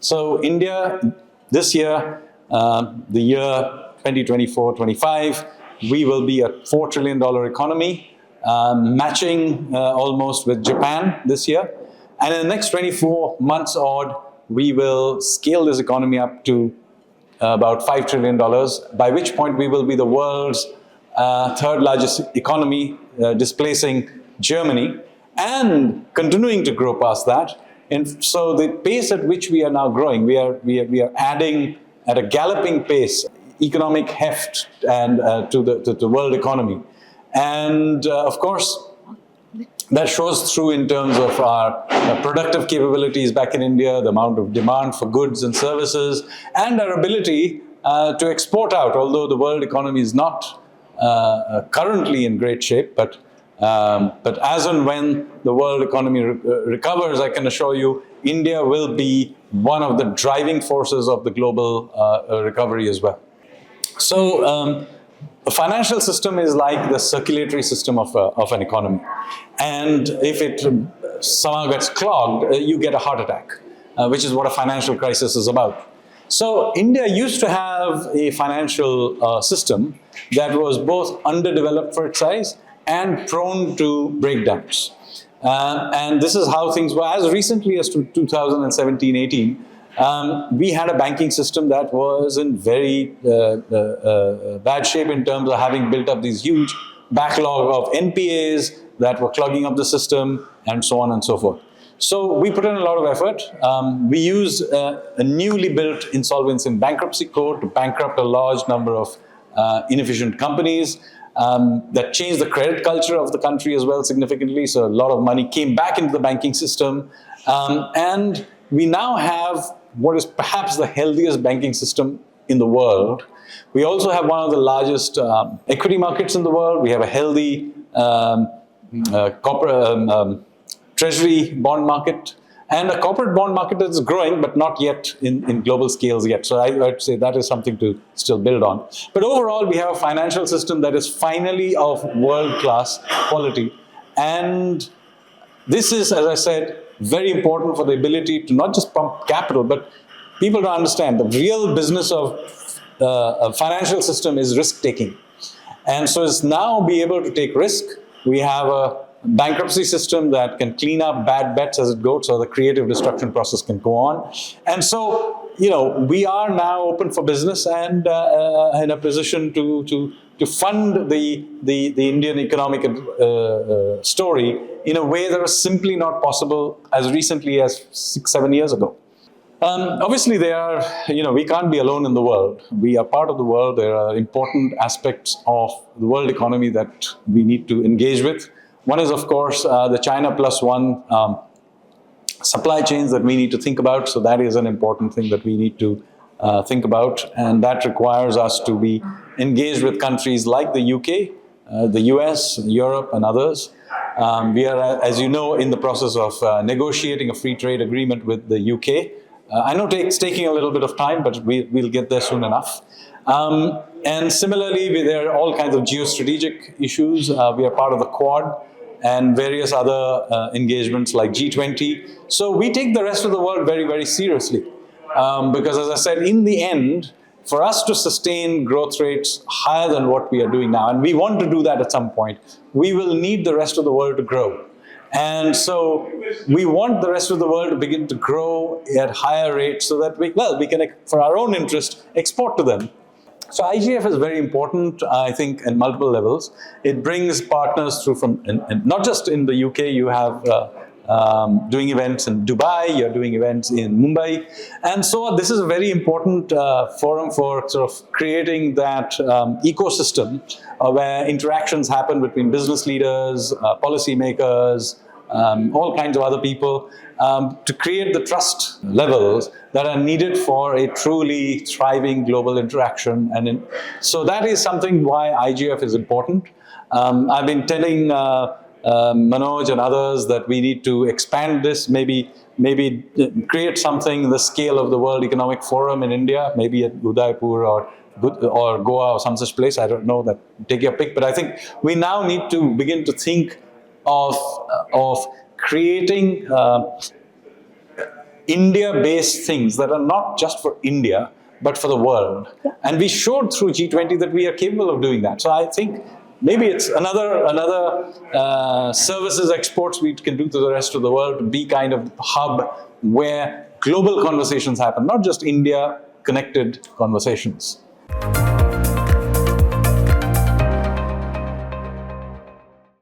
So India, this year, the year 2024-25, we will be a $4 trillion economy, matching almost with Japan this year. And in the next 24 months odd, we will scale this economy up to about $5 trillion, by which point we will be the world's third largest economy, displacing Germany, and continuing to grow past that. And so the pace at which we are now growing, we are adding at a galloping pace economic heft and to the world economy. And of course, that shows through in terms of our productive capabilities back in India, the amount of demand for goods and services, and our ability to export out, although the world economy is not currently in great shape, but as and when the world economy recovers, I can assure you, India will be one of the driving forces of the global recovery as well. So the financial system is like the circulatory system of an economy. And if it somehow gets clogged, you get a heart attack, which is what a financial crisis is about. So India used to have a financial system that was both underdeveloped for its size and prone to breakdowns. And this is how things were. As recently as 2017-18, we had a banking system that was in very bad shape in terms of having built up these huge backlog of NPAs that were clogging up the system, and so on and so forth. So we put in a lot of effort. We used a newly built insolvency and bankruptcy code to bankrupt a large number of inefficient companies. That changed the credit culture of the country as well significantly. So a lot of money came back into the banking system. And we now have what is perhaps the healthiest banking system in the world. We also have one of the largest equity markets in the world. We have a healthy corporate treasury bond market, and a corporate bond market that's growing, but not yet in global scales yet. So I'd say that is something to still build on. But overall, we have a financial system that is finally of world-class quality. And this is, as I said, very important for the ability to not just pump capital, but people to understand the real business of a financial system is risk-taking. And so it's now be able to take risk. We have a bankruptcy system that can clean up bad bets as it goes, so the creative destruction process can go on. And so, we are now open for business and in a position to fund the Indian economic story in a way that was simply not possible as recently as 6-7 years ago. Obviously, we can't be alone in the world. We are part of the world. There are important aspects of the world economy that we need to engage with. One is, of course, the China plus one supply chains that we need to think about. So that is an important thing that we need to think about. And that requires us to be engaged with countries like the UK, the US, Europe, and others. We are, as you know, in the process of negotiating a free trade agreement with the UK. I know it's taking a little bit of time, but we'll get there soon enough. And similarly, there are all kinds of geostrategic issues. We are part of the Quad and various other engagements like G20. So we take the rest of the world very, very seriously. Because as I said, in the end, for us to sustain growth rates higher than what we are doing now, and we want to do that at some point, we will need the rest of the world to grow. And so we want the rest of the world to begin to grow at higher rates so that we can, for our own interest, export to them. So IGF is very important, I think, at multiple levels. It brings partners through and not just in the UK. You have doing events in Dubai, you're doing events in Mumbai. And so this is a very important forum for sort of creating that ecosystem where interactions happen between business leaders, policymakers, all kinds of other people, to create the trust levels that are needed for a truly thriving global interaction. And so that is something why IGF is important. I've been telling Manoj and others that we need to expand this, maybe create something in the scale of the World Economic Forum in India, maybe at Udaipur or Goa or some such place. I don't know, that take your pick. But I think we now need to begin to think of creating India-based things that are not just for India, but for the world. Yeah. And we showed through G20 that we are capable of doing that. So I think maybe it's another services exports we can do to the rest of the world to be kind of hub where global conversations happen, not just India connected conversations.